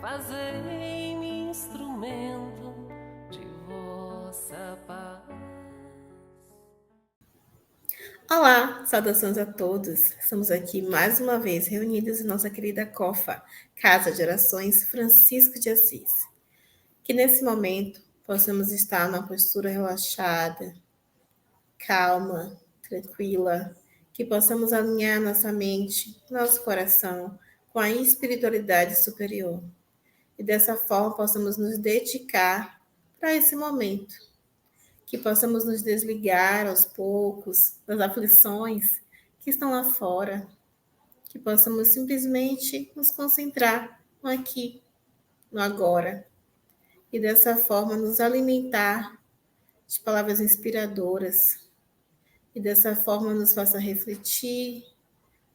Fazei-me instrumento de vossa paz. Olá, saudações a todos. Estamos aqui mais uma vez reunidos em nossa querida COFA, Casa de Orações Francisco de Assis. Que nesse momento possamos estar numa postura relaxada, calma, tranquila, que possamos alinhar nossa mente, nosso coração com a espiritualidade superior. E dessa forma possamos nos dedicar para esse momento, que possamos nos desligar aos poucos das aflições que estão lá fora, que possamos simplesmente nos concentrar no aqui, no agora, e dessa forma nos alimentar de palavras inspiradoras, e dessa forma nos faça refletir,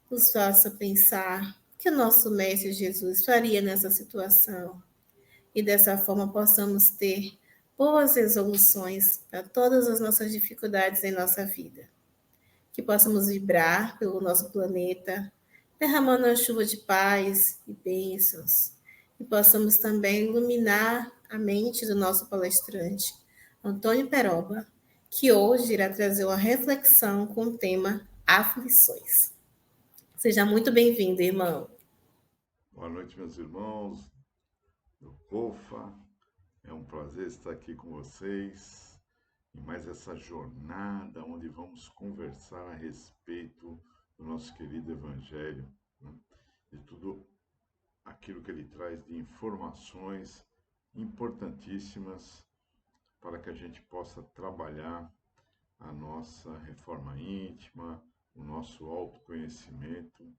nos faça pensar o que o nosso Mestre Jesus faria nessa situação, e dessa forma possamos ter boas resoluções para todas as nossas dificuldades em nossa vida. Que possamos vibrar pelo nosso planeta, derramando a chuva de paz e bênçãos. E possamos também iluminar a mente do nosso palestrante, Antônio Peroba, que hoje irá trazer uma reflexão com o tema aflições. Seja muito bem-vindo, irmão. Boa noite, meus irmãos do COFA. É um prazer estar aqui com vocês em mais essa jornada onde vamos conversar a respeito do nosso querido Evangelho, né? De tudo aquilo que ele traz de informações importantíssimas para que a gente possa trabalhar a nossa reforma íntima, o nosso autoconhecimento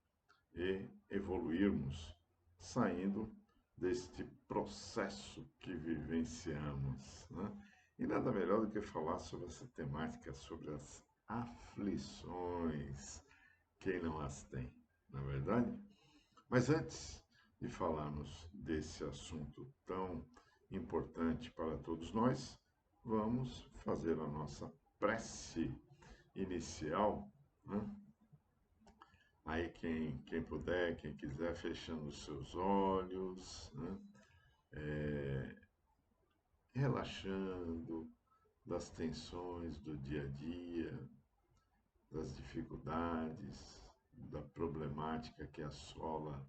e evoluirmos, saindo deste processo que vivenciamos, né? E nada melhor do que falar sobre essa temática, sobre as aflições, quem não as tem, não é verdade? Mas antes de falarmos desse assunto tão importante para todos nós, vamos fazer a nossa prece inicial, né? Aí quem puder, quem quiser, fechando os seus olhos, né? Relaxando das tensões do dia a dia, das dificuldades, da problemática que assola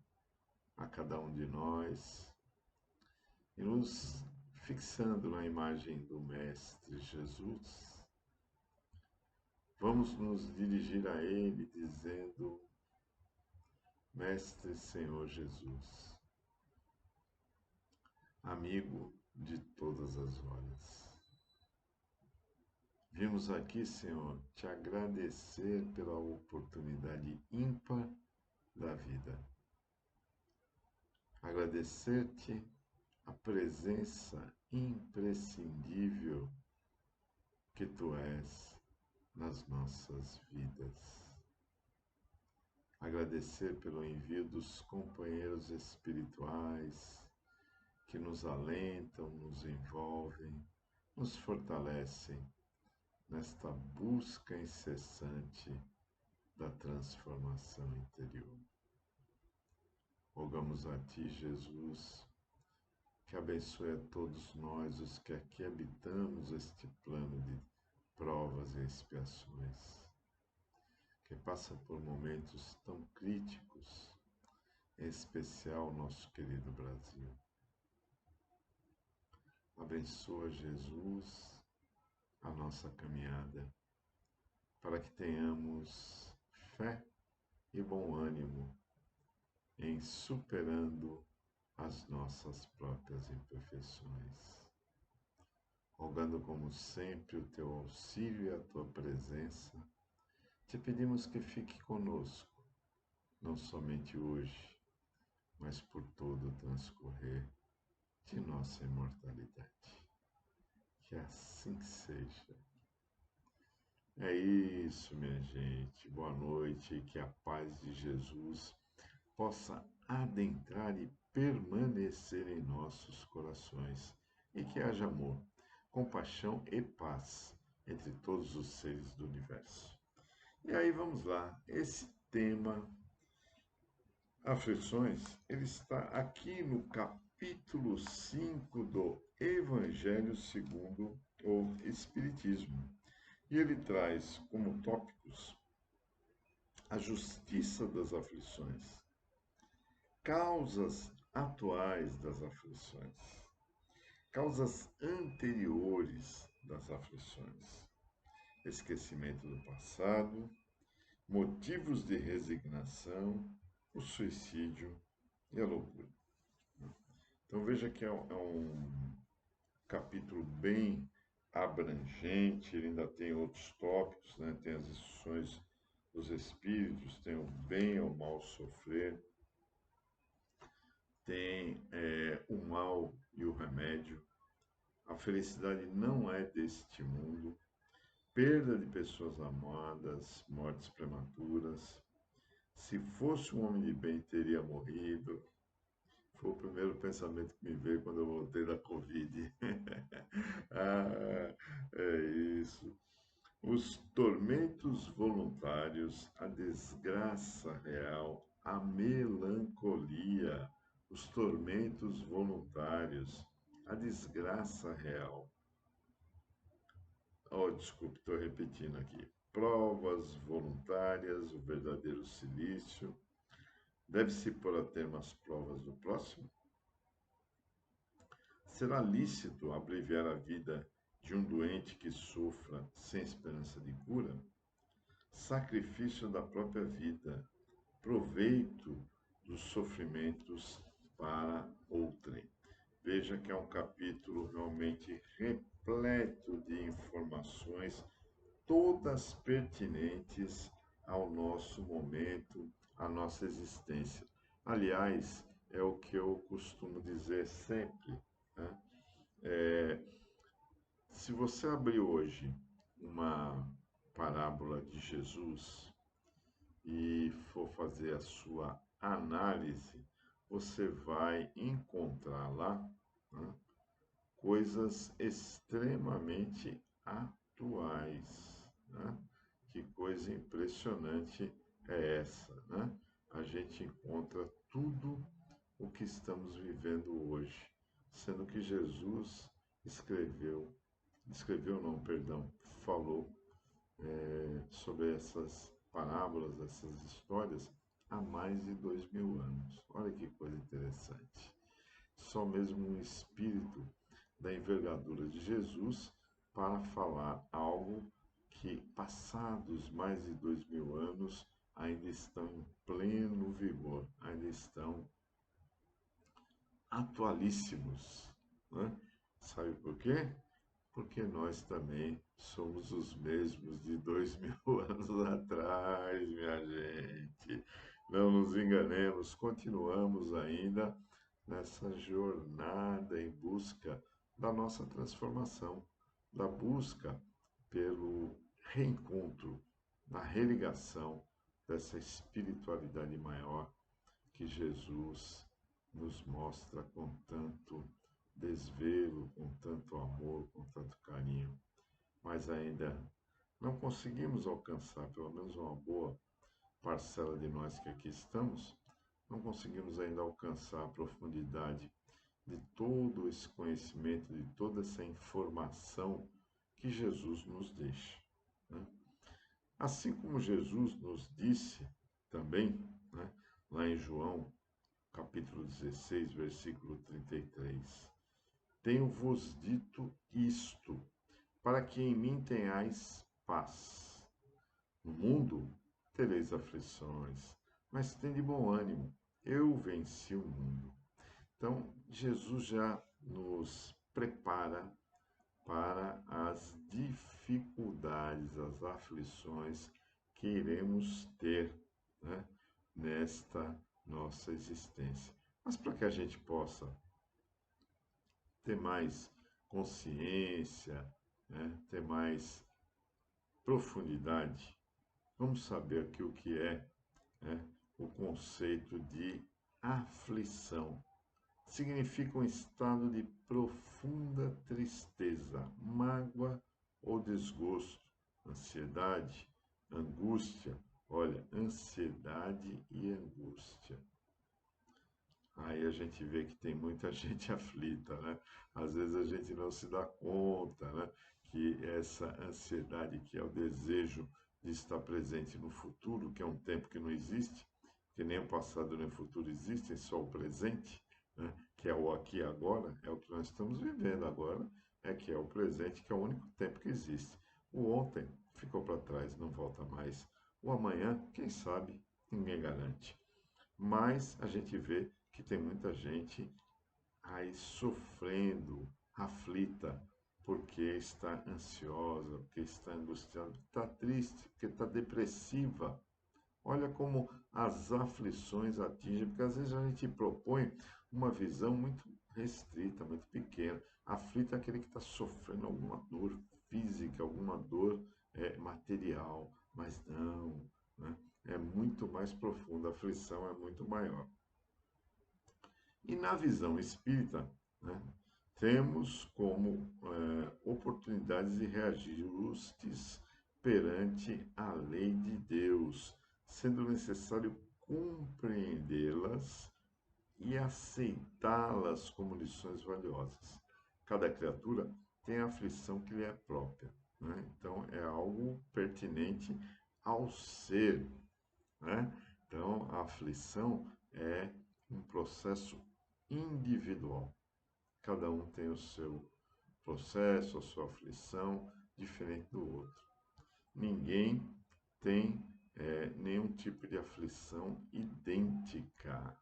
a cada um de nós, e nos fixando na imagem do Mestre Jesus, vamos nos dirigir a Ele dizendo: Mestre Senhor Jesus, amigo de todas as horas. Vimos aqui, Senhor, te agradecer pela oportunidade ímpar da vida. Agradecer-te a presença imprescindível que tu és nas nossas vidas. Agradecer pelo envio dos companheiros espirituais que nos alentam, nos envolvem, nos fortalecem nesta busca incessante da transformação interior. Rogamos a Ti, Jesus, que abençoe a todos nós, os que aqui habitamos este plano de provas e expiações, que passa por momentos tão críticos, em especial nosso querido Brasil. Abençoa, Jesus, a nossa caminhada, para que tenhamos fé e bom ânimo em superando as nossas próprias imperfeições. Rogando como sempre o teu auxílio e a tua presença, te pedimos que fique conosco, não somente hoje, mas por todo o transcorrer de nossa imortalidade. Que assim seja. É isso, minha gente. Boa noite e que a paz de Jesus possa adentrar e permanecer em nossos corações e que haja amor, compaixão e paz entre todos os seres do universo. E aí vamos lá, esse tema, aflições, ele está aqui no capítulo 5 do Evangelho segundo o Espiritismo. E ele traz como tópicos a justiça das aflições, causas atuais das aflições, causas anteriores das aflições, esquecimento do passado, motivos de resignação, o suicídio e a loucura. Então veja que é um capítulo bem abrangente, ele ainda tem outros tópicos, né? Tem as instruções dos espíritos, tem o bem ou mal sofrer, tem o mal e o remédio, a felicidade não é deste mundo, perda de pessoas amadas, mortes prematuras, se fosse um homem de bem teria morrido, foi o primeiro pensamento que me veio quando eu voltei da Covid. Ah, é isso. Os tormentos voluntários, a desgraça real, a melancolia, os tormentos voluntários, a desgraça real. Oh, desculpe, estou repetindo aqui. Provas voluntárias, o verdadeiro silício. Deve-se pôr a termo as provas do próximo? Será lícito abreviar a vida de um doente que sofra sem esperança de cura? Sacrifício da própria vida, proveito dos sofrimentos para outrem. Veja que é um capítulo realmente repleto de informações, todas pertinentes ao nosso momento, à nossa existência. Aliás, é o que eu costumo dizer sempre, né? Se você abrir hoje uma parábola de Jesus e for fazer a sua análise, você vai encontrar lá, né, coisas extremamente atuais, né? Que coisa impressionante é essa, né? A gente encontra tudo o que estamos vivendo hoje, sendo que Jesus escreveu não, perdão, falou sobre essas parábolas, essas histórias há mais de 2000 anos. Olha que coisa interessante. Só mesmo um espírito da envergadura de Jesus para falar algo que, passados mais de 2000 anos, ainda estão em pleno vigor, ainda estão atualíssimos, né? Sabe por quê? Porque nós também somos os mesmos de 2000 anos atrás, minha gente. Não nos enganemos, continuamos ainda nessa jornada em busca da nossa transformação, da busca pelo reencontro, da religação dessa espiritualidade maior que Jesus nos mostra com tanto desvelo, com tanto amor, com tanto carinho. Mas ainda não conseguimos alcançar, pelo menos uma boa parcela de nós que aqui estamos, não conseguimos ainda alcançar a profundidade de todo esse conhecimento, de toda essa informação que Jesus nos deixa, né? Assim como Jesus nos disse também, né, lá em João, capítulo 16, versículo 33, tenho-vos dito isto, para que em mim tenhais paz. No mundo tereis aflições, mas tende bom ânimo, eu venci o mundo. Então, Jesus já nos prepara para as dificuldades, as aflições que iremos ter, né, nesta nossa existência. Mas para que a gente possa ter mais consciência, né, ter mais profundidade, vamos saber aqui o que é, né, o conceito de aflição. Significa um estado de profunda tristeza, mágoa ou desgosto, ansiedade, angústia. Olha, ansiedade e angústia. aí a gente vê que tem muita gente aflita, né? Às vezes a gente não se dá conta, né? Que essa ansiedade, que é o desejo de estar presente no futuro, que é um tempo que não existe, que nem o passado nem o futuro existem, só o presente, né? Que é o aqui e agora, é o que nós estamos vivendo agora, é que é o presente, que é o único tempo que existe. O ontem ficou para trás, não volta mais. O amanhã, quem sabe, ninguém garante. Mas a gente vê que tem muita gente aí sofrendo, aflita, porque está ansiosa, porque está angustiada, porque está triste, porque está depressiva. Olha como as aflições atingem, porque às vezes a gente propõe uma visão muito restrita, muito pequena. Aflito é aquele que está sofrendo alguma dor física, alguma dor material, mas não, né? É muito mais profunda, a aflição é muito maior. E na visão espírita, né, temos como oportunidades de reajustes perante a lei de Deus, sendo necessário compreendê-las e aceitá-las como lições valiosas. Cada criatura tem a aflição que lhe é própria, né? Então é algo pertinente ao ser, né? Então a aflição é um processo individual. Cada um tem o seu processo, a sua aflição, diferente do outro. Ninguém tem nenhum tipo de aflição idêntica,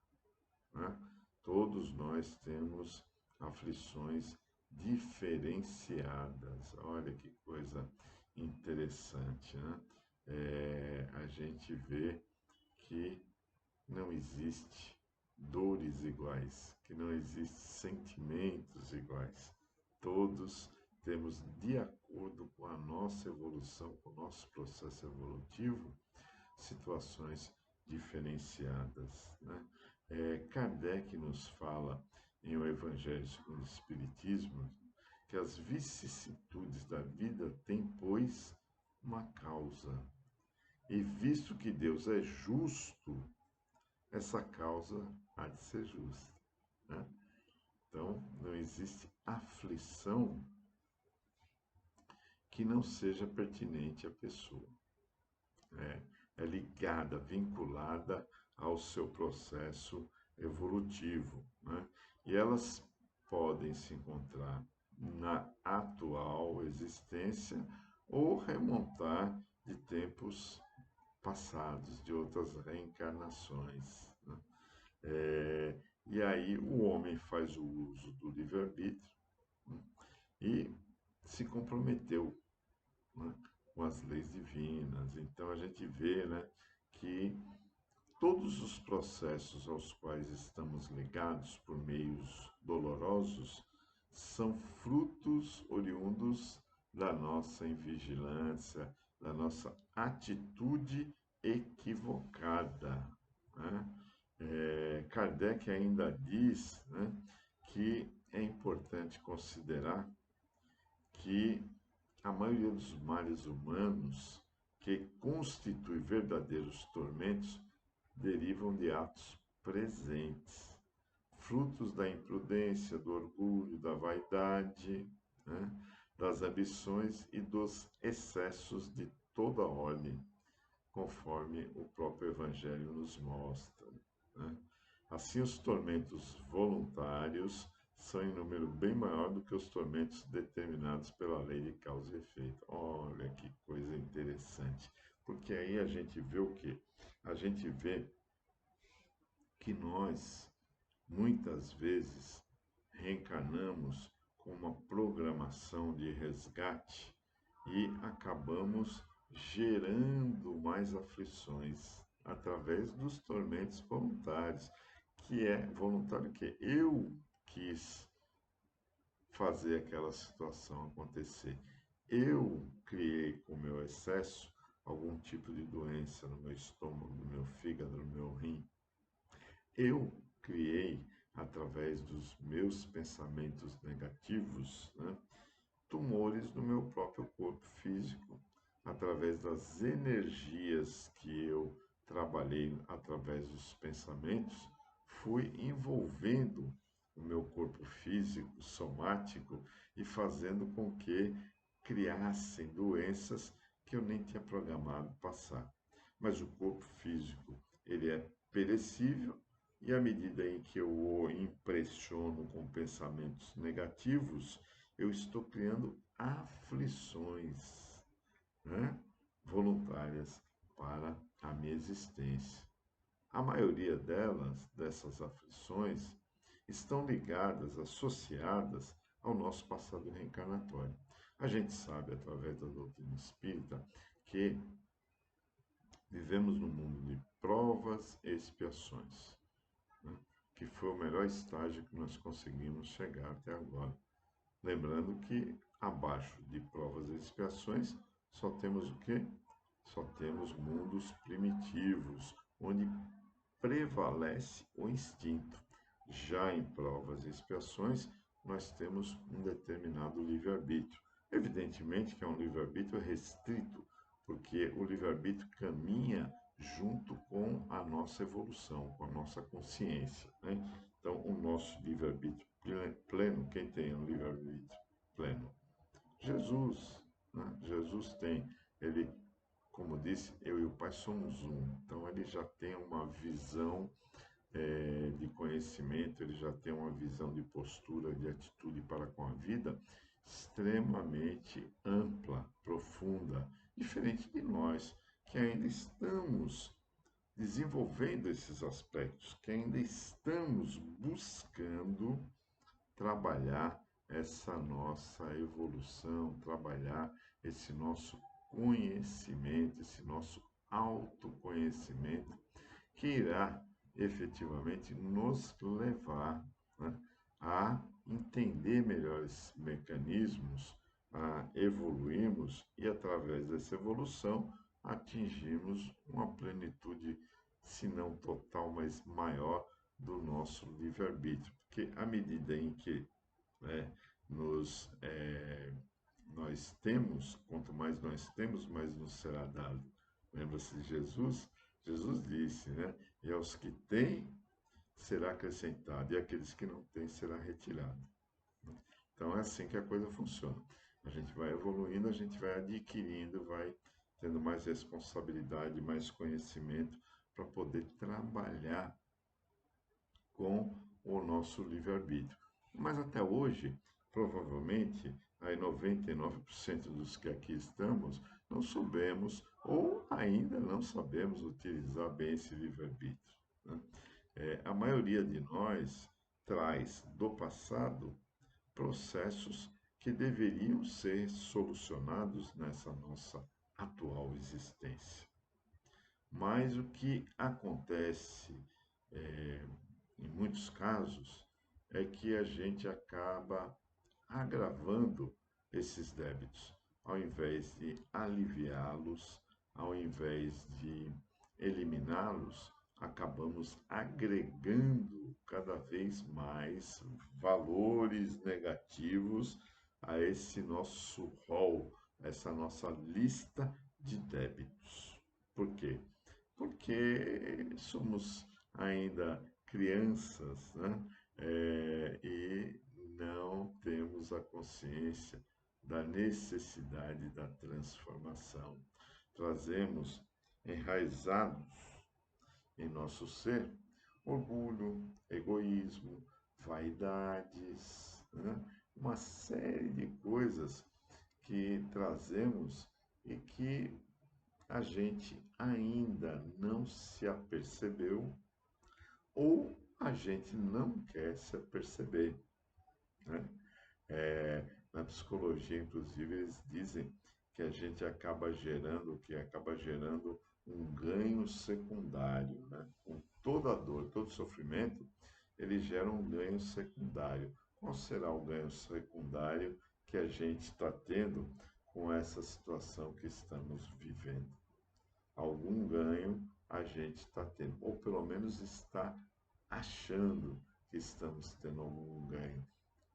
né? Todos nós temos aflições diferenciadas. Olha que coisa interessante, né? A gente vê que não existe dores iguais, que não existem sentimentos iguais. Todos temos, de acordo com a nossa evolução, com o nosso processo evolutivo, situações diferenciadas, né? Kardec nos fala em O Evangelho segundo o Espiritismo que as vicissitudes da vida têm, pois, uma causa. E visto que Deus é justo, essa causa há de ser justa, né? Então, não existe aflição que não seja pertinente à pessoa. É ligada, vinculada ao seu processo evolutivo, né? E elas podem se encontrar na atual existência ou remontar de tempos passados, de outras reencarnações, né? E aí o homem faz o uso do livre-arbítrio, né, e se comprometeu, né, com as leis divinas. Então a gente vê, né, que todos os processos aos quais estamos ligados por meios dolorosos são frutos oriundos da nossa invigilância, da nossa atitude equivocada, né? Kardec ainda diz, né, que é importante considerar que a maioria dos males humanos que constituem verdadeiros tormentos derivam de atos presentes, frutos da imprudência, do orgulho, da vaidade, né, das ambições e dos excessos de toda ordem, conforme o próprio Evangelho nos mostra, né? Assim, os tormentos voluntários são em número bem maior do que os tormentos determinados pela lei de causa e efeito. Olha que coisa interessante, porque aí a gente vê o quê? A gente vê que nós, muitas vezes, reencarnamos com uma programação de resgate e acabamos gerando mais aflições através dos tormentos voluntários, que é voluntário que eu quis fazer aquela situação acontecer. Eu criei com o meu excesso algum tipo de doença no meu estômago, no meu fígado, no meu rim. Eu criei, através dos meus pensamentos negativos, né, tumores no meu próprio corpo físico, através das energias que eu trabalhei através dos pensamentos, fui envolvendo o meu corpo físico, somático, e fazendo com que criassem doenças que eu nem tinha programado passar. Mas o corpo físico, ele é perecível e à medida em que eu o impressiono com pensamentos negativos, eu estou criando aflições, né, voluntárias para a minha existência. A maioria dessas aflições, estão ligadas, associadas ao nosso passado reencarnatório. A gente sabe, através da doutrina espírita, que vivemos num mundo de provas e expiações, né? Que foi o melhor estágio que nós conseguimos chegar até agora. Lembrando que abaixo de provas e expiações só temos o quê? Só temos mundos primitivos, onde prevalece o instinto. Já em provas e expiações, nós temos um determinado livre-arbítrio. Evidentemente que é um livre-arbítrio restrito, porque o livre-arbítrio caminha junto com a nossa evolução, com a nossa consciência, né? Então, o nosso livre-arbítrio pleno, quem tem um livre-arbítrio pleno? Jesus, né? Jesus tem, ele, como disse, eu e o Pai somos um. Então, ele já tem uma visão de conhecimento, ele já tem uma visão de postura, de atitude para com a vida extremamente ampla, profunda, diferente de nós, que ainda estamos desenvolvendo esses aspectos, que ainda estamos buscando trabalhar essa nossa evolução, trabalhar esse nosso conhecimento, esse nosso autoconhecimento, que irá efetivamente nos levar, né, a entender melhor esses mecanismos, a evoluirmos e, através dessa evolução, atingirmos uma plenitude, se não total, mas maior do nosso livre-arbítrio. Porque à medida em que, né, nos, nós temos, quanto mais nós temos, mais nos será dado. Lembra-se de Jesus? Jesus disse, né? E aos que têm será acrescentado, e aqueles que não têm será retirado. Então é assim que a coisa funciona. A gente vai evoluindo, a gente vai adquirindo, vai tendo mais responsabilidade, mais conhecimento para poder trabalhar com o nosso livre-arbítrio. Mas até hoje, provavelmente, aí 99% dos que aqui estamos não soubemos ou ainda não sabemos utilizar bem esse livre-arbítrio, né? A maioria de nós traz do passado processos que deveriam ser solucionados nessa nossa atual existência. Mas o que acontece em muitos casos é que a gente acaba agravando esses débitos, ao invés de aliviá-los, ao invés de eliminá-los, acabamos agregando cada vez mais valores negativos a esse nosso rol, essa nossa lista de débitos. Por quê? Porque somos ainda crianças, né? E não temos a consciência da necessidade da transformação. Trazemos enraizados em nosso ser orgulho, egoísmo, vaidades, né? Uma série de coisas que trazemos e que a gente ainda não se apercebeu ou a gente não quer se aperceber, né? Na psicologia, inclusive, eles dizem que a gente acaba gerando um ganho secundário, né? Com toda a dor, todo sofrimento, ele gera um ganho secundário. Qual será o ganho secundário que a gente está tendo com essa situação que estamos vivendo? Algum ganho a gente está tendo, ou pelo menos está achando que estamos tendo algum ganho.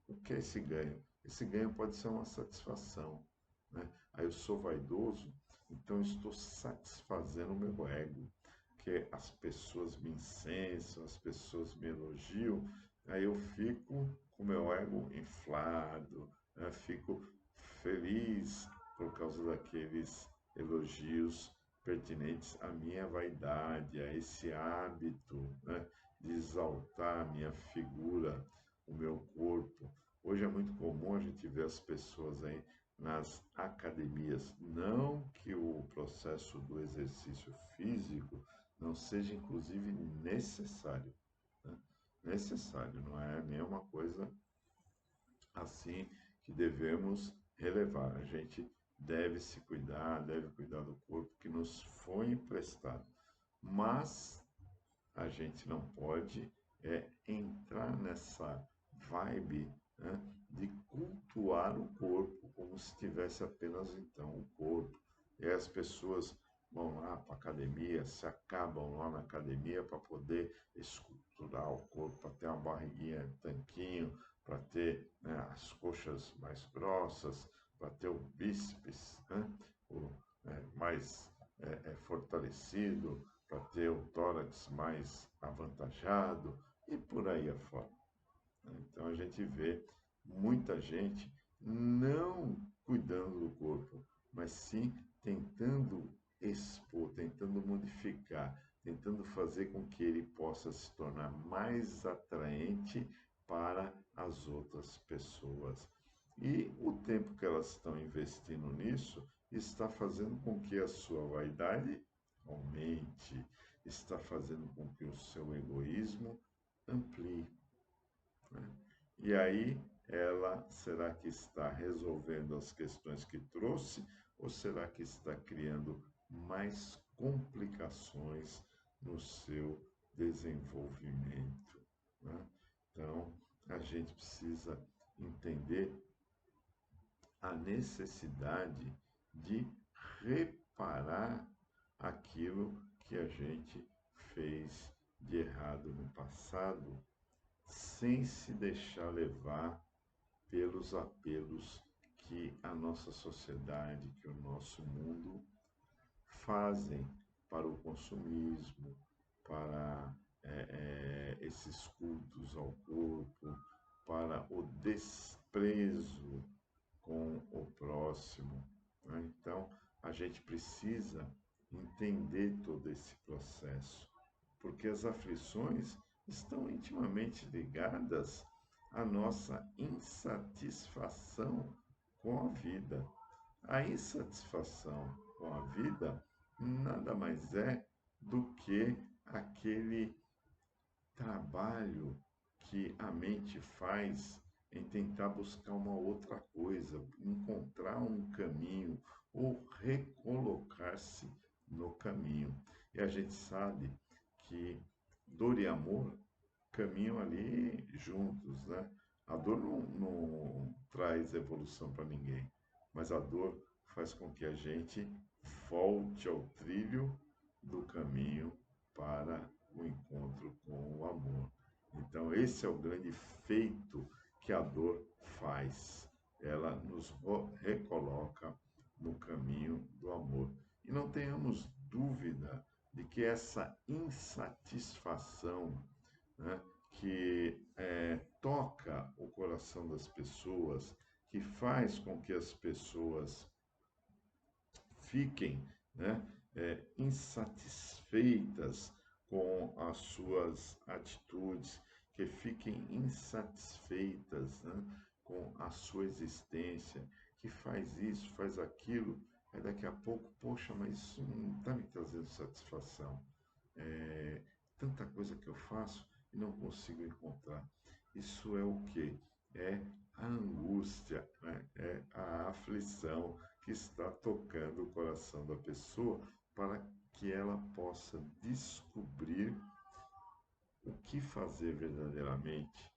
O que é esse ganho? Esse ganho pode ser uma satisfação, né? Aí eu sou vaidoso, então eu estou satisfazendo o meu ego. porque as pessoas me incensam, as pessoas me elogiam, aí eu fico com meu ego inflado, né? Fico feliz por causa daqueles elogios pertinentes à minha vaidade, a esse hábito, né, de exaltar a minha figura, o meu corpo. Hoje é muito comum a gente ver as pessoas aí nas academias. Não que o processo do exercício físico não seja, inclusive, necessário, né? Necessário, não é nenhuma coisa assim que devemos relevar. A gente deve se cuidar, deve cuidar do corpo que nos foi emprestado. Mas a gente não pode entrar nessa vibe, né, de cultuar o corpo, como se tivesse apenas então o corpo. E aí as pessoas vão lá para a academia, se acabam lá na academia para poder esculturar o corpo, para ter uma barriguinha tanquinho, para ter, né, as coxas mais grossas, para ter o bíceps, né, mais fortalecido, para ter o tórax mais avantajado e por aí afora. Então a gente vê muita gente não cuidando do corpo, mas sim tentando expor, tentando modificar, tentando fazer com que ele possa se tornar mais atraente para as outras pessoas. E o tempo que elas estão investindo nisso está fazendo com que a sua vaidade aumente, está fazendo com que o seu egoísmo amplie, né? E aí, ela será que está resolvendo as questões que trouxe ou será que está criando mais complicações no seu desenvolvimento, né? Então, a gente precisa entender a necessidade de reparar aquilo que a gente fez de errado no passado, sem se deixar levar pelos apelos que a nossa sociedade, que o nosso mundo fazem para o consumismo, para esses cultos ao corpo, para o desprezo com o próximo, né? Então, a gente precisa entender todo esse processo, porque as aflições estão intimamente ligadas à nossa insatisfação com a vida. A insatisfação com a vida nada mais é do que aquele trabalho que a mente faz em tentar buscar uma outra coisa, encontrar um caminho ou recolocar-se no caminho. E a gente sabe que dor e amor caminham ali juntos, né? A dor não traz evolução para ninguém, mas a dor faz com que a gente volte ao trilho do caminho para o encontro com o amor. Então, esse é o grande feito que a dor faz. Ela nos recoloca no caminho do amor. E não tenhamos dúvida de que essa insatisfação, né, que toca o coração das pessoas, que faz com que as pessoas fiquem, né, insatisfeitas com as suas atitudes, que fiquem insatisfeitas, né, com a sua existência, que faz isso, faz aquilo, aí daqui a pouco, poxa, mas isso não está me trazendo satisfação. É, tanta coisa que eu faço e não consigo encontrar. Isso é o quê? É a angústia, né? É a aflição que está tocando o coração da pessoa para que ela possa descobrir o que fazer verdadeiramente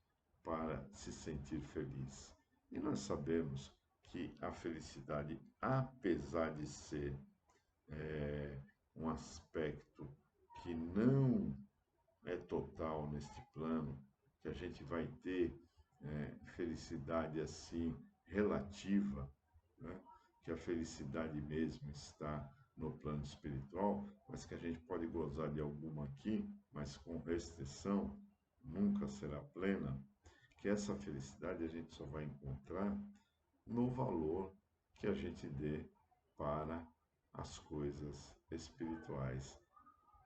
para se sentir feliz. E nós sabemos que a felicidade, apesar de ser um aspecto que não é total neste plano, que a gente vai ter felicidade assim relativa, né? Que a felicidade mesmo está no plano espiritual, mas que a gente pode gozar de alguma aqui, mas com restrição, nunca será plena, que essa felicidade a gente só vai encontrar no valor que a gente dê para as coisas espirituais,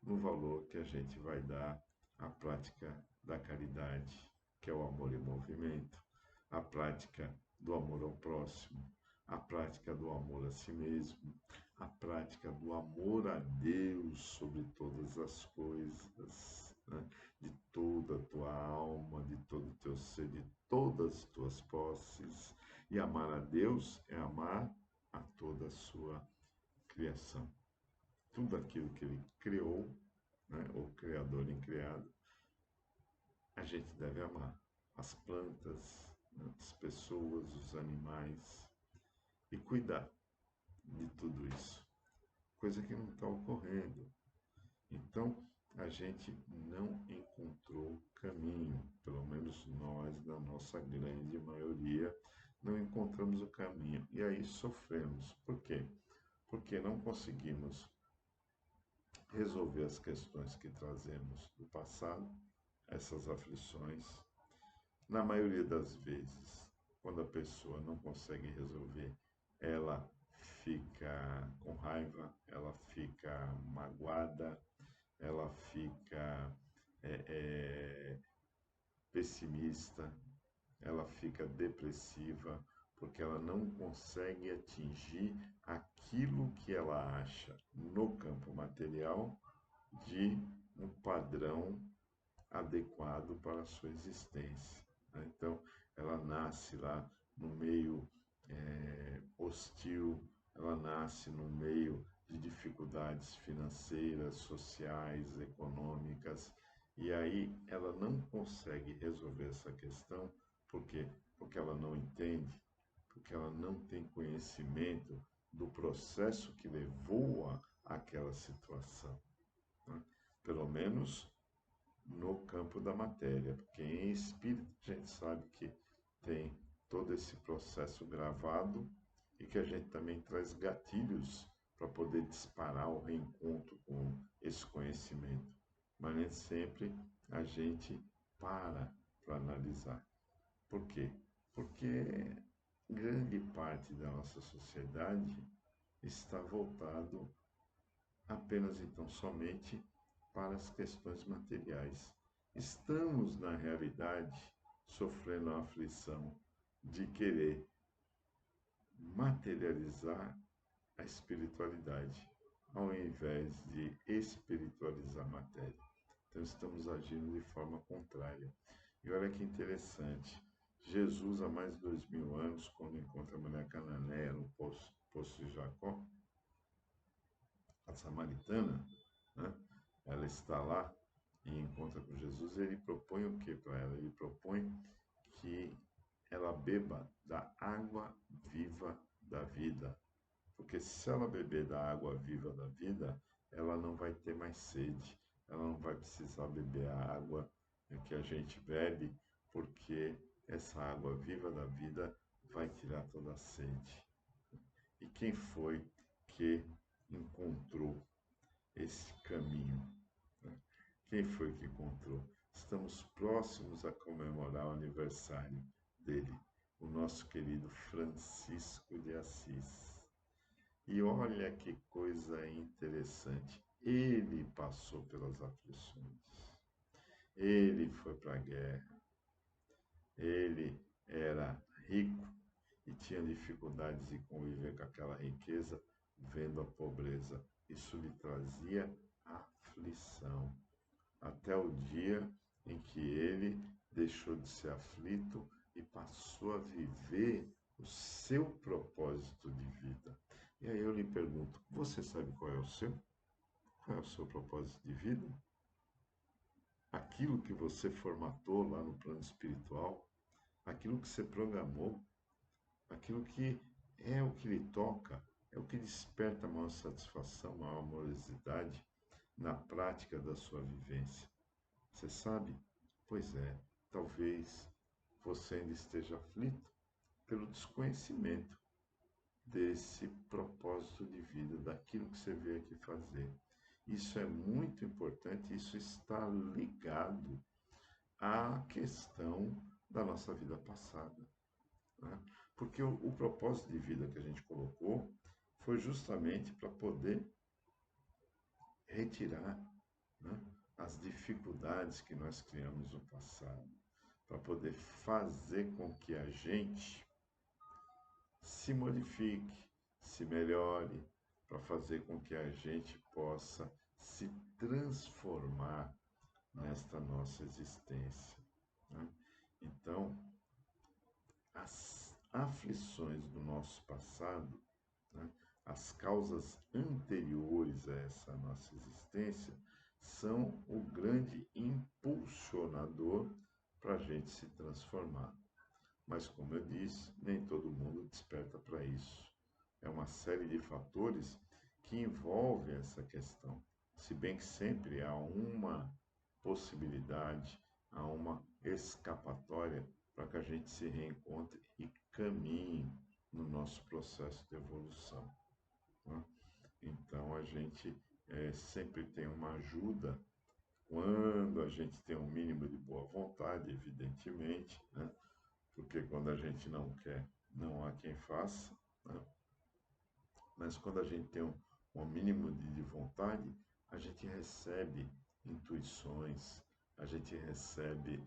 no valor que a gente vai dar à prática da caridade, que é o amor em movimento, a prática do amor ao próximo, a prática do amor a si mesmo, a prática do amor a Deus sobre todas as coisas, né? De toda a tua alma, de todo o teu ser, de todas as tuas posses. E amar a Deus é amar a toda a sua criação. Tudo aquilo que Ele criou, né? O Criador incriado, a gente deve amar. As plantas, né? As pessoas, os animais, e cuidar de tudo isso, coisa que não está ocorrendo. Então, a gente não encontrou caminho, pelo menos nós, na nossa grande maioria, não encontramos o caminho. E aí sofremos. Por quê? Porque não conseguimos resolver as questões que trazemos do passado, essas aflições. Na maioria das vezes, quando a pessoa não consegue resolver, ela fica com raiva, ela fica magoada, ela fica é, é, pessimista, ela fica depressiva, porque ela não consegue atingir aquilo que ela acha no campo material de um padrão adequado para a sua existência, né? Então, ela nasce lá no meio hostil, ela nasce no meio de dificuldades financeiras, sociais, econômicas, e aí ela não consegue resolver essa questão, por quê? Porque ela não entende, porque ela não tem conhecimento do processo que levou-a àquela situação, né? Pelo menos no campo da matéria, porque em espírito a gente sabe que tem todo esse processo gravado e que a gente também traz gatilhos para poder disparar o reencontro com esse conhecimento. Mas nem sempre a gente para analisar. Por quê? Porque grande parte da nossa sociedade está voltado apenas então somente para as questões materiais. Estamos, na realidade, sofrendo a aflição de querer materializar a espiritualidade, ao invés de espiritualizar a matéria. Então, estamos agindo de forma contrária. E olha que interessante, Jesus, há mais de 2000 anos, quando encontra a mulher cananeia no poço de Jacó, a samaritana, né? Ela está lá e encontra com Jesus, e ele propõe o que para ela? Ele propõe que ela beba da água viva da vida. Porque se ela beber da água viva da vida, ela não vai ter mais sede, ela não vai precisar beber a água que a gente bebe, porque essa água viva da vida vai tirar toda a sede. E quem foi que encontrou esse caminho, né? Quem foi que encontrou? Estamos próximos a comemorar o aniversário dele, o nosso querido Francisco de Assis. E olha que coisa interessante, ele passou pelas aflições, ele foi para a guerra, ele era rico e tinha dificuldades de conviver com aquela riqueza, vendo a pobreza. Isso lhe trazia aflição, até o dia em que ele deixou de ser aflito e passou a viver o seu propósito de vida. E aí eu lhe pergunto, você sabe qual é o seu? Qual é o seu propósito de vida? Aquilo que você formatou lá no plano espiritual, aquilo que você programou, aquilo que é o que lhe toca, é o que desperta maior satisfação, maior amorosidade na prática da sua vivência. Você sabe? Pois é, talvez você ainda esteja aflito pelo desconhecimento desse propósito de vida, daquilo que você veio aqui fazer. Isso é muito importante, isso está ligado à questão da nossa vida passada, né? Porque o propósito de vida que a gente colocou foi justamente para poder retirar, né, as dificuldades que nós criamos no passado, para poder fazer com que a gente se modifique, se melhore, para fazer com que a gente possa se transformar nesta nossa existência, né? Então, as aflições do nosso passado, né, as causas anteriores a essa nossa existência, são o grande impulsionador para a gente se transformar. Mas, como eu disse, nem todo mundo desperta para isso. É uma série de fatores que envolvem essa questão. Se bem que sempre há uma possibilidade, há uma escapatória para que a gente se reencontre e caminhe no nosso processo de evolução, né? Então, a gente sempre tem uma ajuda quando a gente tem um mínimo de boa vontade, evidentemente, né? Porque quando a gente não quer, não há quem faça, né? Mas quando a gente tem um mínimo de vontade, a gente recebe intuições, a gente recebe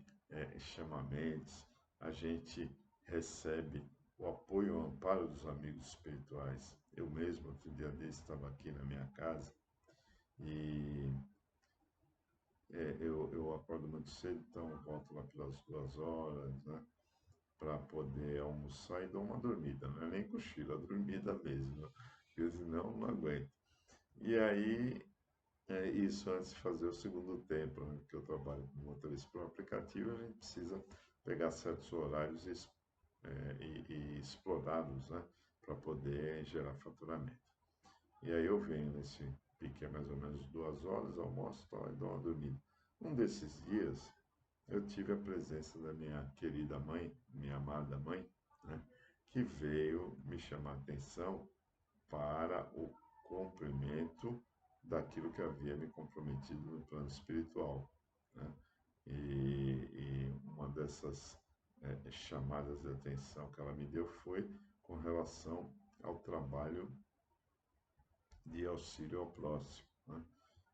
chamamentos, a gente recebe o apoio e o amparo dos amigos espirituais. Eu mesmo, outro dia desse, estava aqui na minha casa e eu acordo muito cedo, então volto lá pelas 2 horas, né? Para poder almoçar e dar uma dormida, não é nem cochilo, é dormida mesmo, porque senão não aguento. E aí, isso antes de fazer o segundo tempo, né, que eu trabalho como motorista por aplicativo, a gente precisa pegar certos horários e explorá-los, né, para poder gerar faturamento. E aí eu venho nesse pique, é mais ou menos 2 horas, almoço e dou uma dormida. Um desses dias, eu tive a presença da minha querida mãe, minha amada mãe, né, que veio me chamar a atenção para o cumprimento daquilo que havia me comprometido no plano espiritual, né? E uma dessas chamadas de atenção que ela me deu foi com relação ao trabalho de auxílio ao próximo, né?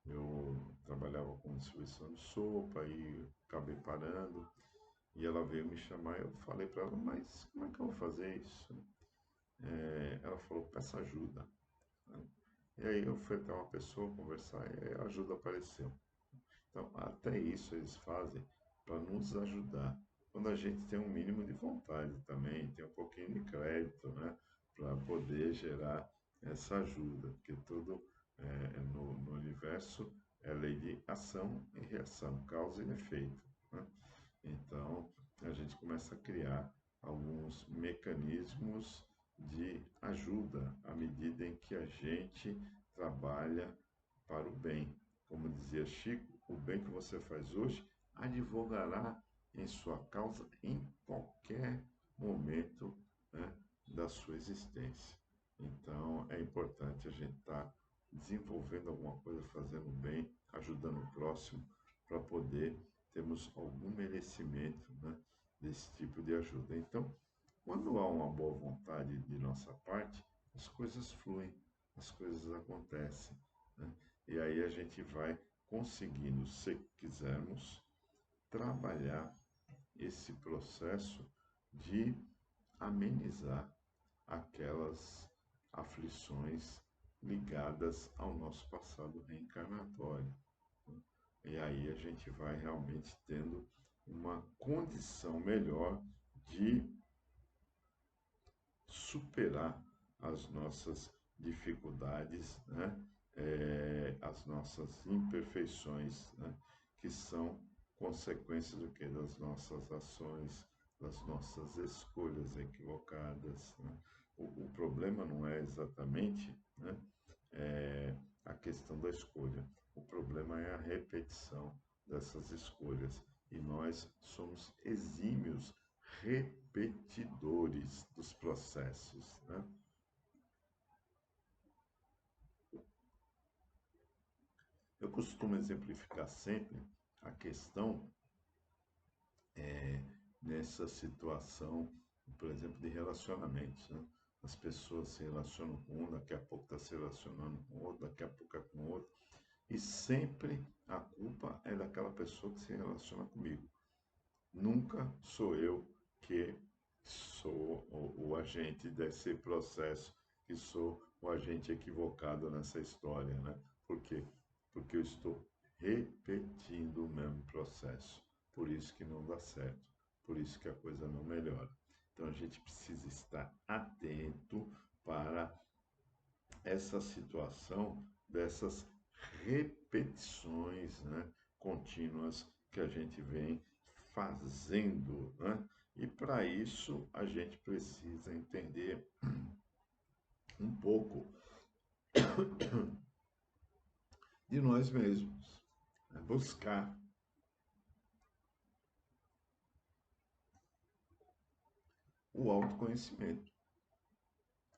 Eu trabalhava com distribuição de sopa e acabei parando. E ela veio me chamar, eu falei para ela, mas como é que eu vou fazer isso? Ela falou, peça ajuda, né? E aí eu fui até uma pessoa conversar e aí a ajuda apareceu. Então, até isso eles fazem para nos ajudar. Quando a gente tem um mínimo de vontade também, tem um pouquinho de crédito, né? Para poder gerar essa ajuda, porque tudo no universo é lei de ação e reação, causa e efeito, né? Então, a gente começa a criar alguns mecanismos de ajuda à medida em que a gente trabalha para o bem. Como dizia Chico, o bem que você faz hoje advogará em sua causa em qualquer momento, né, da sua existência. Então, é importante a gente estar desenvolvendo alguma coisa, fazendo bem, ajudando o próximo, para poder termos algum merecimento, né, desse tipo de ajuda. Então, quando há uma boa vontade de nossa parte, as coisas fluem, as coisas acontecem, né? E aí a gente vai conseguindo, se quisermos, trabalhar esse processo de amenizar aquelas aflições ligadas ao nosso passado reencarnatório, né? E aí a gente vai realmente tendo uma condição melhor de superar as nossas dificuldades, né? As nossas imperfeições, né? Que são consequências do que? Das nossas ações, das nossas escolhas equivocadas, né? O problema não é exatamente, né, a questão da escolha. O problema é a repetição dessas escolhas. E nós somos exímios repetidores dos processos, né? costumo exemplificar sempre a questão nessa situação, por exemplo, de relacionamentos, né? As pessoas se relacionam com um, daqui a pouco está se relacionando com outro, daqui a pouco é com outro, e sempre a culpa é daquela pessoa que se relaciona comigo. Nunca sou eu que sou o agente desse processo, que sou o agente equivocado nessa história, né? Por quê? Porque eu estou repetindo o mesmo processo. Por isso que não dá certo, por isso que a coisa não melhora. Então a gente precisa estar atento para essa situação dessas repetições, né, contínuas que a gente vem fazendo, né? E para isso a gente precisa entender um pouco de nós mesmos, né? Buscar o autoconhecimento,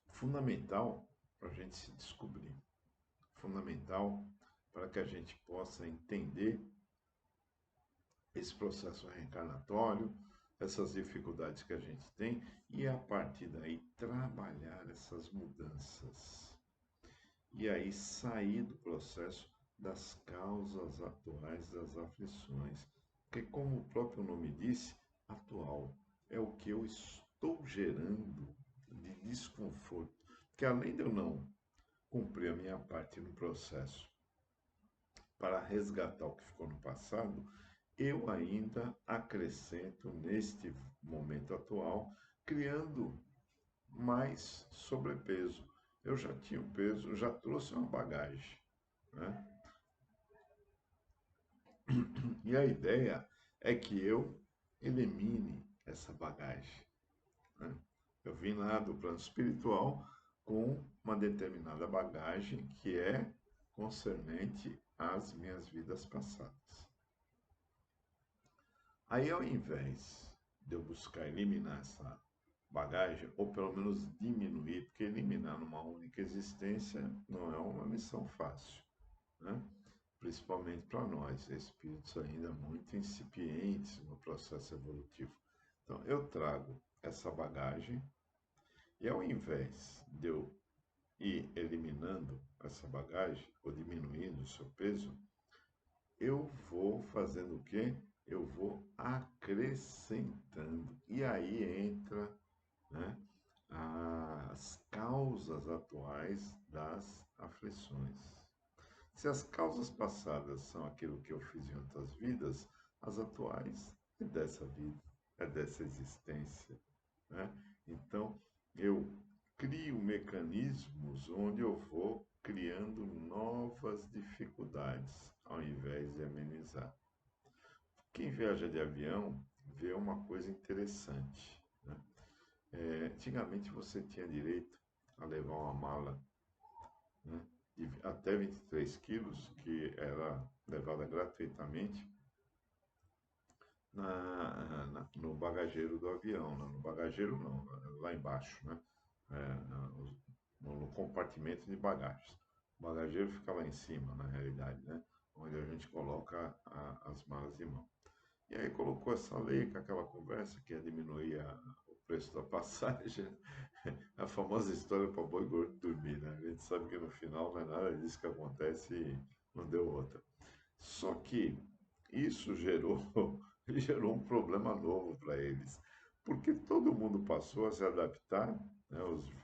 fundamental para a gente se descobrir, fundamental para que a gente possa entender esse processo reencarnatório, essas dificuldades que a gente tem e a partir daí trabalhar essas mudanças. E aí sair do processo das causas atuais das aflições. Porque, como o próprio nome disse, atual é o que eu estou gerando de desconforto. Que além de eu não cumprir a minha parte no processo para resgatar o que ficou no passado, eu ainda acrescento neste momento atual, criando mais sobrepeso. Eu já tinha o peso, já trouxe uma bagagem, né? E a ideia é que eu elimine essa bagagem, né? Eu vim lá do plano espiritual com uma determinada bagagem que é concernente às minhas vidas passadas. Aí, ao invés de eu buscar eliminar essa bagagem, ou pelo menos diminuir, porque eliminar numa única existência não é uma missão fácil, né? Principalmente para nós, espíritos ainda muito incipientes no processo evolutivo. Então, eu trago essa bagagem e, ao invés de eu ir eliminando essa bagagem ou diminuindo o seu peso, eu vou fazendo o quê? Eu vou acrescentando. E aí entra, né, as causas atuais das aflições. Se as causas passadas são aquilo que eu fiz em outras vidas, as atuais é dessa vida, é dessa existência, né? Então, eu crio mecanismos onde eu vou criando novas dificuldades, ao invés de amenizar. Quem viaja de avião vê uma coisa interessante, né? Antigamente você tinha direito a levar uma mala, né, de até 23 quilos, que era levada gratuitamente no bagageiro do avião. No bagageiro não, lá embaixo, né? No compartimento de bagagens. O bagageiro fica lá em cima, na realidade, né? Onde a gente coloca as malas de mão. E aí colocou essa lei com aquela conversa que ia diminuir o preço da passagem, a famosa história para boi gordo dormir, né? A gente sabe que no final não é nada disso que acontece e não deu outra. Só que isso gerou um problema novo para eles, porque todo mundo passou a se adaptar, né,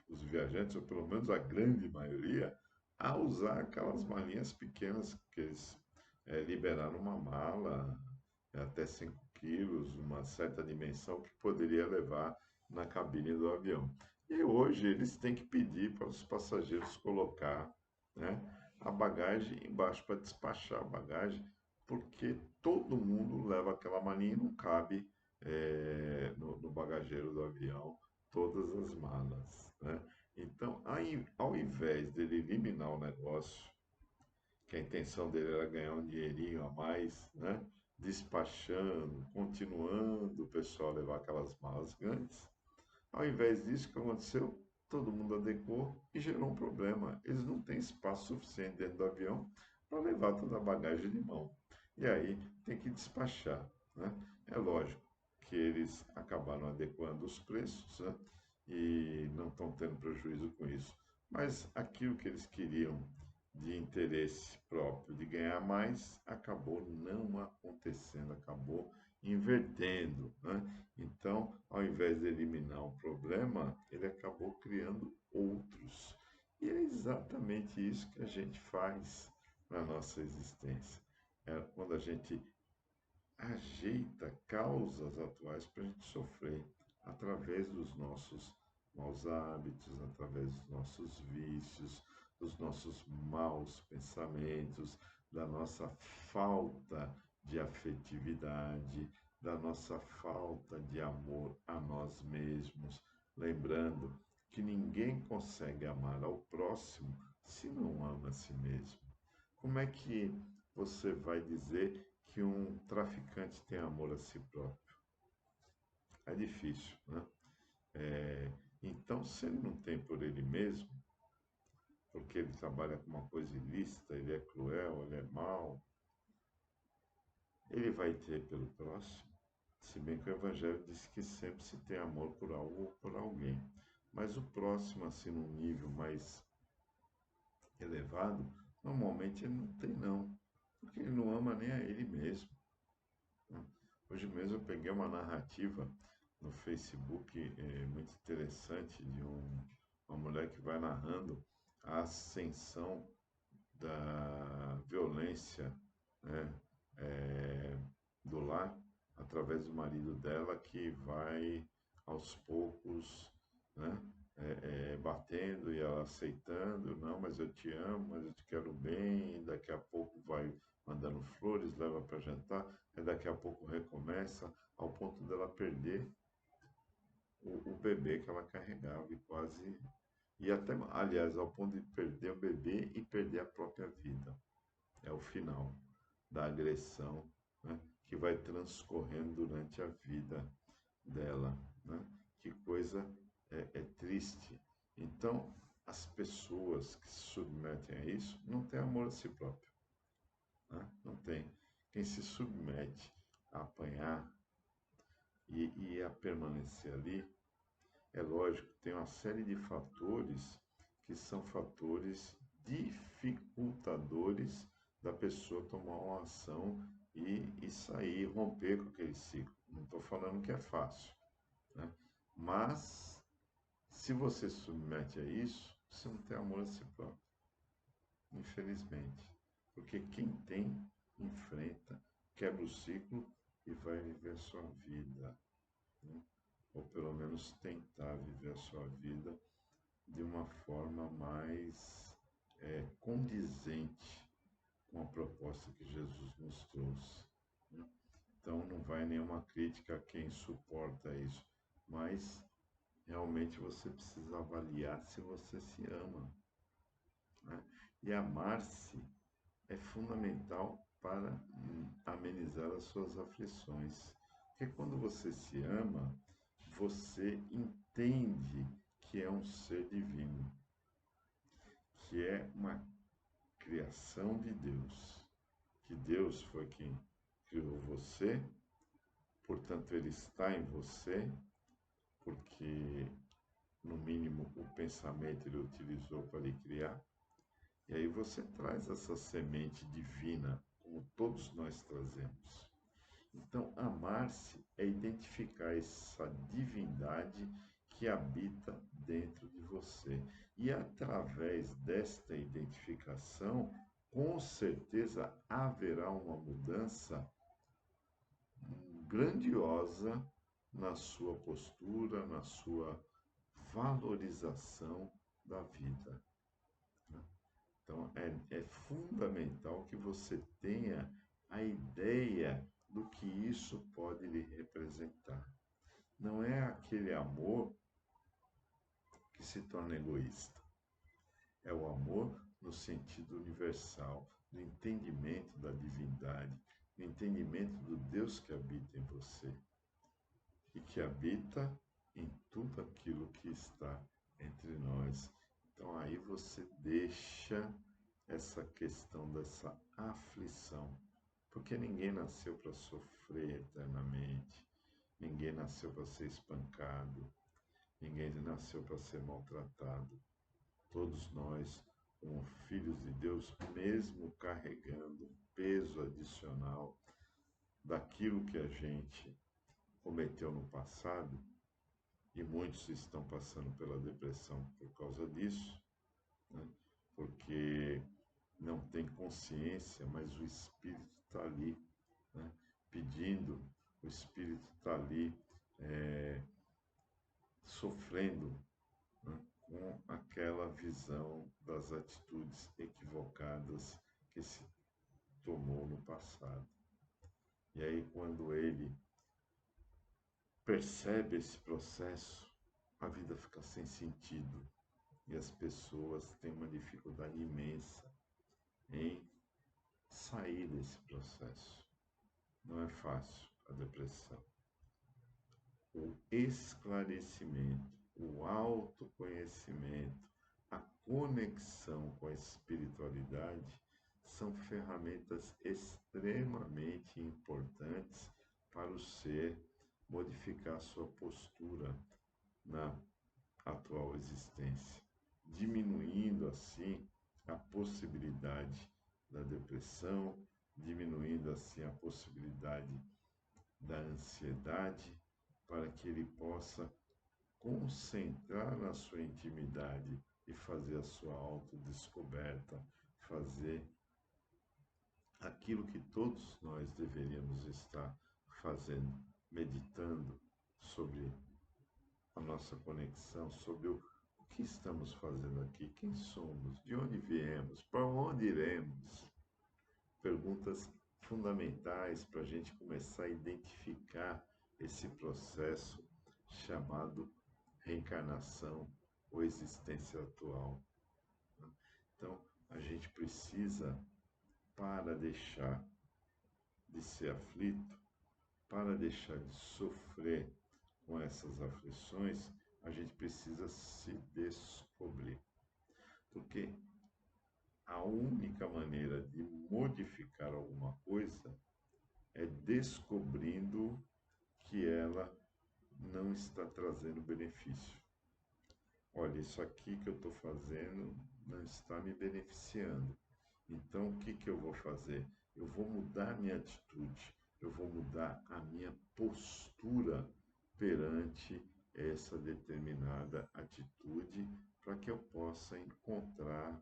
os viajantes, ou pelo menos a grande maioria, a usar aquelas malinhas pequenas que eles liberaram uma mala até 5 quilos, uma certa dimensão que poderia levar na cabine do avião. E hoje eles têm que pedir para os passageiros colocar, né, a bagagem embaixo para despachar a bagagem, porque todo mundo leva aquela malinha e não cabe no bagageiro do avião todas as malas, né? Então, ao invés dele eliminar o negócio, que a intenção dele era ganhar um dinheirinho a mais, né? Despachando, continuando o pessoal a levar aquelas malas grandes. Ao invés disso, o que aconteceu? Todo mundo adequou e gerou um problema. Eles não têm espaço suficiente dentro do avião para levar toda a bagagem de mão. E aí tem que despachar, né? É lógico que eles acabaram adequando os preços, né? E não estão tendo prejuízo com isso. Mas aquilo que eles queriam de interesse próprio, de ganhar mais, acabou não acontecendo, acabou invertendo, né? Então, ao invés de eliminar um problema, ele acabou criando outros. E é exatamente isso que a gente faz na nossa existência. É quando a gente ajeita causas atuais para a gente sofrer através dos nossos maus hábitos, através dos nossos vícios, dos nossos maus pensamentos, da nossa falta de afetividade, da nossa falta de amor a nós mesmos. Lembrando que ninguém consegue amar ao próximo se não ama a si mesmo. Como é que você vai dizer que um traficante tem amor a si próprio? É difícil, né? Então, se ele não tem por ele mesmo, porque ele trabalha com uma coisa ilícita, ele é cruel, ele é mau, ele vai ter pelo próximo. Se bem que o Evangelho diz que sempre se tem amor por algo ou por alguém. Mas o próximo, assim, num nível mais elevado, normalmente ele não tem, não. Porque ele não ama nem a ele mesmo, né? Hoje mesmo eu peguei uma narrativa no Facebook muito interessante de uma mulher que vai narrando a ascensão da violência, né, eh, do lar através do marido dela que vai aos poucos, né, batendo e ela aceitando, não, mas eu te amo, mas eu te quero bem, e daqui a pouco vai mandando flores, leva para jantar, e daqui a pouco recomeça, ao ponto dela perder o bebê que ela carregava e quase, e até, aliás, ao ponto de perder o bebê e perder a própria vida. É o final da agressão, né, que vai transcorrendo durante a vida dela, né? Que coisa triste. Então, as pessoas que se submetem a isso não têm amor a si próprio, né? Não tem. Quem se submete a apanhar e a permanecer ali, é lógico, tem uma série de fatores que são fatores dificultadores da pessoa tomar uma ação e sair, romper com aquele ciclo. Não estou falando que é fácil, né? Mas, se você se submete a isso, você não tem amor a si próprio, infelizmente. Porque quem tem, enfrenta, quebra o ciclo e vai viver a sua vida, né? Ou pelo menos tentar viver a sua vida de uma forma mais condizente com a proposta que Jesus nos trouxe, né? Então, não vai nenhuma crítica a quem suporta isso, mas realmente você precisa avaliar se você se ama, né? E amar-se é fundamental para amenizar as suas aflições. Porque quando você se ama, você entende que é um ser divino, que é uma criação de Deus, que Deus foi quem criou você, portanto ele está em você, porque no mínimo o pensamento ele utilizou para lhe criar. E aí você traz essa semente divina, como todos nós trazemos. Então, amar-se é identificar essa divindade que habita dentro de você. E através desta identificação, com certeza haverá uma mudança grandiosa na sua postura, na sua valorização da vida. Então, é fundamental que você tenha a ideia do que isso pode lhe representar. Não é aquele amor que se torna egoísta. É o amor no sentido universal, do entendimento da divindade, do entendimento do Deus que habita em você e que habita em tudo aquilo que está entre nós. Então aí você deixa essa questão dessa aflição, porque ninguém nasceu para sofrer eternamente, ninguém nasceu para ser espancado, ninguém nasceu para ser maltratado. Todos nós, como filhos de Deus, mesmo carregando um peso adicional daquilo que a gente cometeu no passado, e muitos estão passando pela depressão por causa disso, né? Porque não tem consciência, mas o Espírito está ali, né? Pedindo, o Espírito está ali sofrendo, né? Com aquela visão das atitudes equivocadas que se tomou no passado. E aí, quando ele percebe esse processo, a vida fica sem sentido e as pessoas têm uma dificuldade imensa em sair desse processo. Não é fácil a depressão. O esclarecimento, o autoconhecimento, a conexão com a espiritualidade são ferramentas extremamente importantes para o ser modificar sua postura na atual existência, diminuindo assim a possibilidade da depressão, diminuindo assim a possibilidade da ansiedade, para que ele possa concentrar na sua intimidade e fazer a sua autodescoberta, fazer aquilo que todos nós deveríamos estar fazendo, meditando sobre a nossa conexão, sobre o que estamos fazendo aqui, quem somos, de onde viemos, para onde iremos. Perguntas fundamentais para a gente começar a identificar esse processo chamado reencarnação ou existência atual. Então, a gente precisa, para deixar de ser aflito, para deixar de sofrer com essas aflições, a gente precisa se descobrir. Porque a única maneira de modificar alguma coisa é descobrindo que ela não está trazendo benefício. Olha, isso aqui que eu estou fazendo não está me beneficiando. Então, o que que eu vou fazer? Eu vou mudar a minha atitude, eu vou mudar a minha postura perante essa determinada atitude para que eu possa encontrar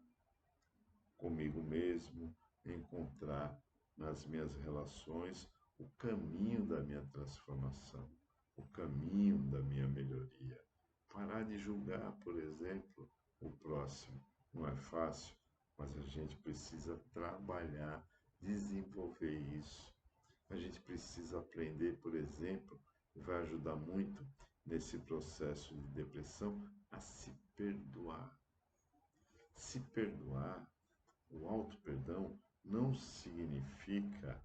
comigo mesmo, encontrar nas minhas relações o caminho da minha transformação, o caminho da minha melhoria. Parar de julgar, por exemplo, o próximo. Não é fácil, mas a gente precisa trabalhar, desenvolver isso. A gente precisa aprender, por exemplo, e vai ajudar muito nesse processo de depressão, a se perdoar. Se perdoar, o auto-perdão não significa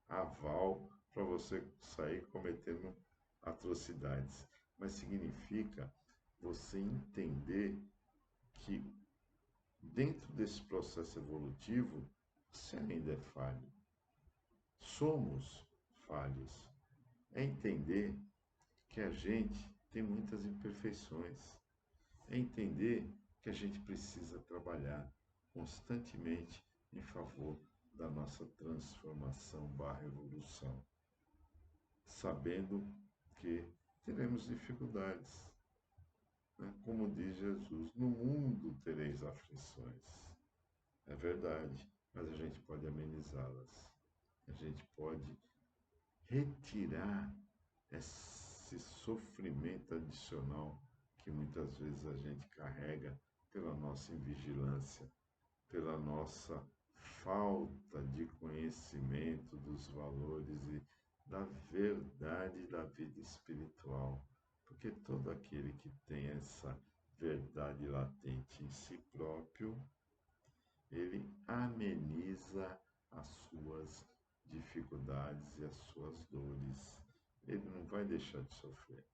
aval para você sair cometendo atrocidades, mas significa você entender que dentro desse processo evolutivo você ainda é falho. Somos falhos. É entender que a gente tem muitas imperfeições. É entender que a gente precisa trabalhar constantemente em favor da nossa transformação barra evolução, sabendo que teremos dificuldades, né? Como diz Jesus, no mundo tereis aflições. É verdade, mas a gente pode amenizá-las. A gente pode retirar esse sofrimento adicional que muitas vezes a gente carrega pela nossa invigilância, pela nossa falta de conhecimento dos valores e da verdade da vida espiritual. Porque todo aquele que tem essa verdade latente em si próprio, ele ameniza as suas dificuldades e as suas dores. Ele não vai deixar de sofrer,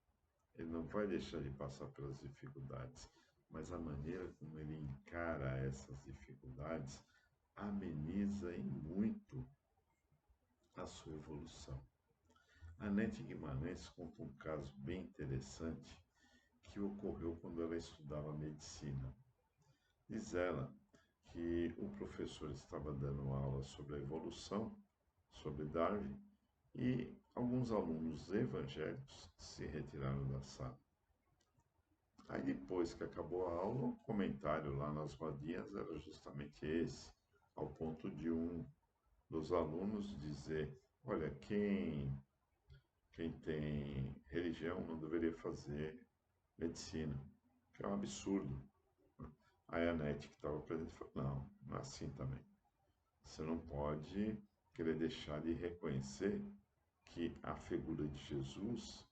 ele não vai deixar de passar pelas dificuldades, mas a maneira como ele encara essas dificuldades ameniza em muito a sua evolução. A Nete Guimarães conta um caso bem interessante que ocorreu quando ela estudava medicina. Diz ela que o professor estava dando aula sobre a evolução, sobre Darwin, e alguns alunos evangélicos se retiraram da sala. Aí depois que acabou a aula, o comentário lá nas rodinhas era justamente esse, ao ponto de um dos alunos dizer, olha, quem tem religião não deveria fazer medicina, que é um absurdo. Aí a Nete, que estava presente, falou, não é assim também. Você não pode querer deixar de reconhecer que a figura de Jesus,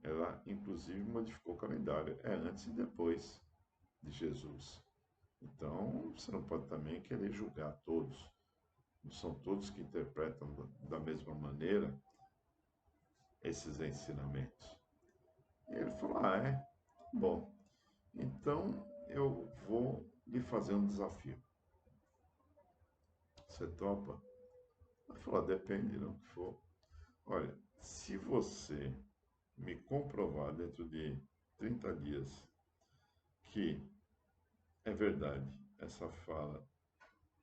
ela inclusive modificou o calendário, é antes e depois de Jesus. Então, você não pode também querer julgar todos. Não são todos que interpretam da mesma maneira esses ensinamentos. E ele falou, é? Bom, então eu vou lhe fazer um desafio. Você topa? Ele falou, depende do que for. Olha, se você me comprovar dentro de 30 dias que é verdade essa fala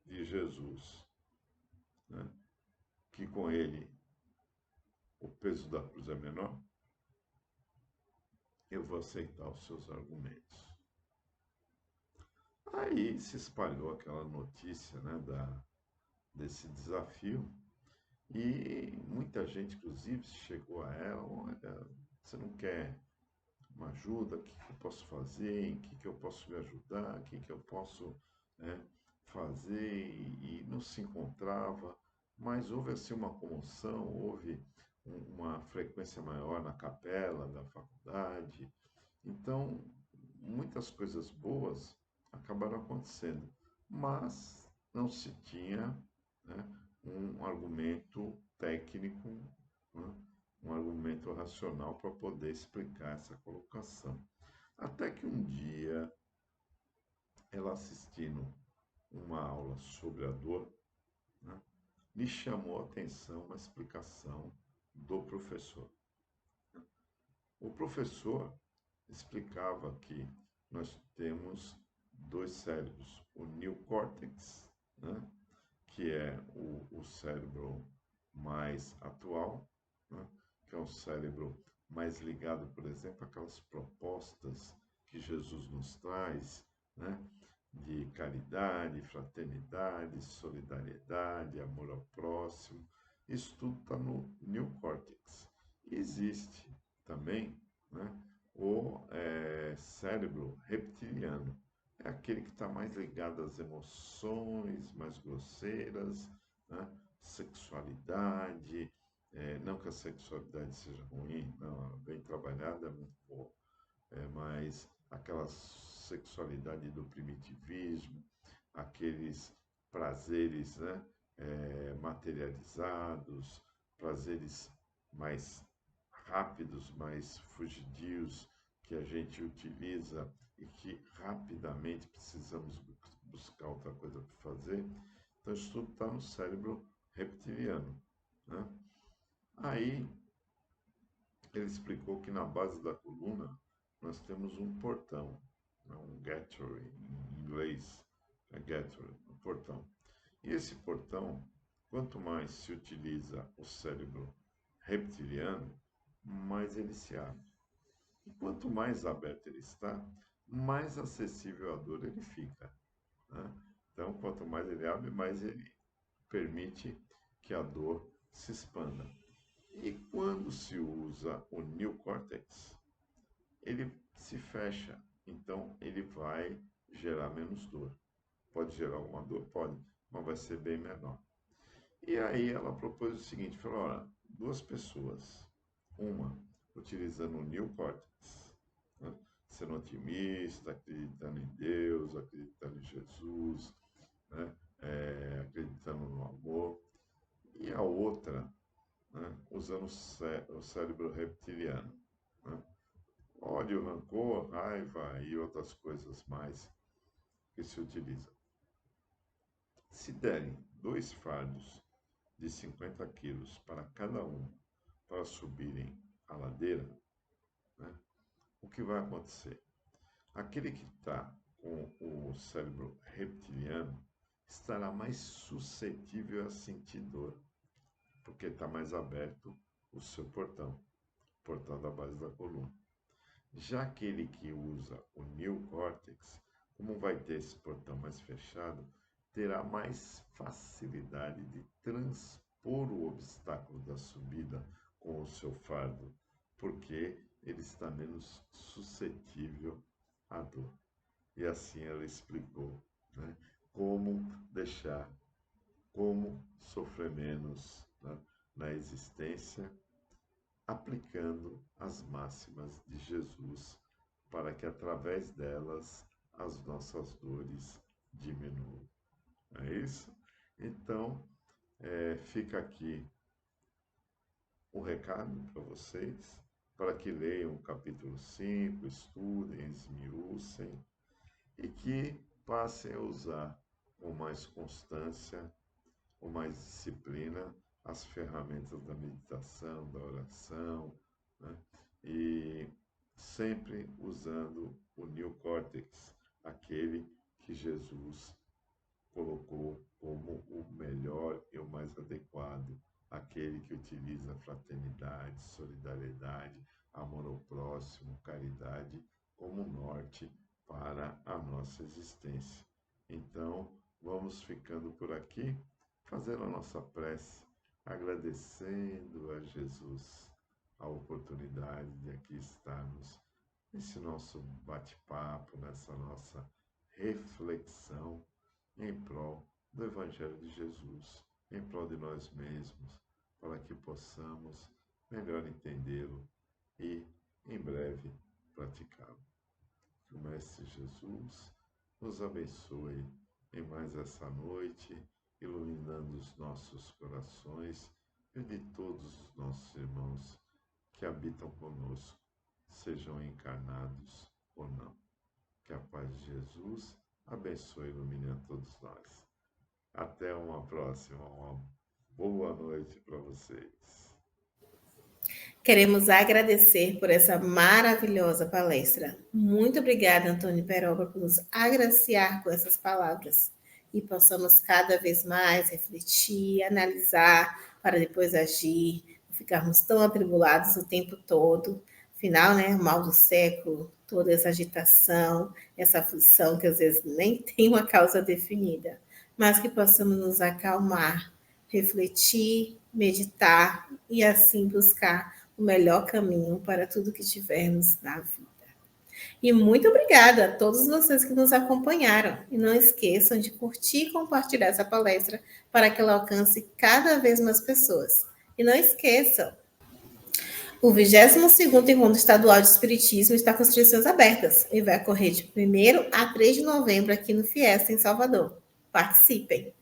de Jesus, né, que com ele o peso da cruz é menor, eu vou aceitar os seus argumentos. Aí se espalhou aquela notícia, né, desse desafio e muita gente, inclusive, chegou a ela, olha, você não quer uma ajuda, o que eu posso fazer, em que eu posso me ajudar, o que eu posso, né, fazer, e não se encontrava, mas houve assim uma comoção, houve uma frequência maior na capela da faculdade, então muitas coisas boas acabaram acontecendo, mas não se tinha, né, um argumento técnico, né, um argumento racional para poder explicar essa colocação. Até que um dia, ela assistindo uma aula sobre a dor, né, me chamou a atenção uma explicação do professor. O professor explicava que nós temos dois cérebros, o neocórtex, né, que é o cérebro mais atual, né, que é um cérebro mais ligado, por exemplo, àquelas propostas que Jesus nos traz, né, de caridade, fraternidade, solidariedade, amor ao próximo. Isso tudo está no neocórtex. Existe também, né, o cérebro reptiliano. É aquele que está mais ligado às emoções mais grosseiras, né, sexualidade. Não que a sexualidade seja ruim, não, bem trabalhada é muito boa, mas aquela sexualidade do primitivismo, aqueles prazeres, né, materializados, prazeres mais rápidos, mais fugidios, que a gente utiliza e que rapidamente precisamos buscar outra coisa para fazer. Então, isso tudo está no cérebro reptiliano, né? Aí, ele explicou que na base da coluna nós temos um portão, né, um gateway, em inglês, é gateway, um portão. E esse portão, quanto mais se utiliza o cérebro reptiliano, mais ele se abre. E quanto mais aberto ele está, mais acessível à dor ele fica, né? Então, quanto mais ele abre, mais ele permite que a dor se expanda. E quando se usa o neocórtex, ele se fecha, então ele vai gerar menos dor. Pode gerar alguma dor? Pode, mas vai ser bem menor. E aí ela propôs o seguinte, falou, olha, duas pessoas, uma utilizando o neocórtex, né, sendo otimista, acreditando em Deus, acreditando em Jesus, né, acreditando no amor, e a outra, né, usando o cérebro reptiliano, né, ódio, rancor, raiva e outras coisas mais que se utilizam. Se derem 2 fardos de 50 quilos para cada um para subirem a ladeira, né, o que vai acontecer? Aquele que está com o cérebro reptiliano estará mais suscetível a sentir dor, porque está mais aberto o seu portão da base da coluna. Já aquele que usa o neocórtex, como vai ter esse portão mais fechado, terá mais facilidade de transpor o obstáculo da subida com o seu fardo, porque ele está menos suscetível à dor. E assim ela explicou, né, como sofrer menos, né, na existência, aplicando as máximas de Jesus, para que através delas as nossas dores diminuam. É isso? Então, fica aqui o recado para vocês, para que leiam o capítulo 5, estudem, esmiuçem e que passem a usar com mais constância, com mais disciplina, as ferramentas da meditação, da oração, né? E sempre usando o neocórtex, aquele que Jesus colocou como o melhor e o mais adequado, aquele que utiliza fraternidade, solidariedade, amor ao próximo, caridade como norte para a nossa existência. Então, vamos ficando por aqui, fazendo a nossa prece, agradecendo a Jesus a oportunidade de aqui estarmos nesse nosso bate-papo, nessa nossa reflexão em prol do Evangelho de Jesus, em prol de nós mesmos, para que possamos melhor entendê-lo e, em breve, praticá-lo. Que o Mestre Jesus nos abençoe em mais essa noite, iluminando os nossos corações e de todos os nossos irmãos que habitam conosco, sejam encarnados ou não. Que a paz de Jesus abençoe e ilumine a todos nós. Até uma próxima, uma boa noite para vocês. Queremos agradecer por essa maravilhosa palestra. Muito obrigada, Antônio Peroba, por nos agraciar com essas palavras. E possamos cada vez mais refletir, analisar, para depois agir, não ficarmos tão atribulados o tempo todo. Afinal, né, o mal do século, toda essa agitação, essa aflição que às vezes nem tem uma causa definida, mas que possamos nos acalmar, refletir, meditar e assim buscar o melhor caminho para tudo que tivermos na vida. E muito obrigada a todos vocês que nos acompanharam. E não esqueçam de curtir e compartilhar essa palestra para que ela alcance cada vez mais pessoas. E não esqueçam, o 22º Encontro Estadual de Espiritismo está com inscrições abertas e vai ocorrer de 1º a 3 de novembro aqui no Fiesta, em Salvador. Participem!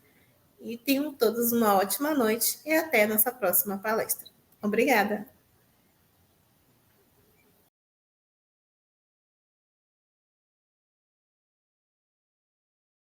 E tenham todos uma ótima noite e até a nossa próxima palestra. Obrigada!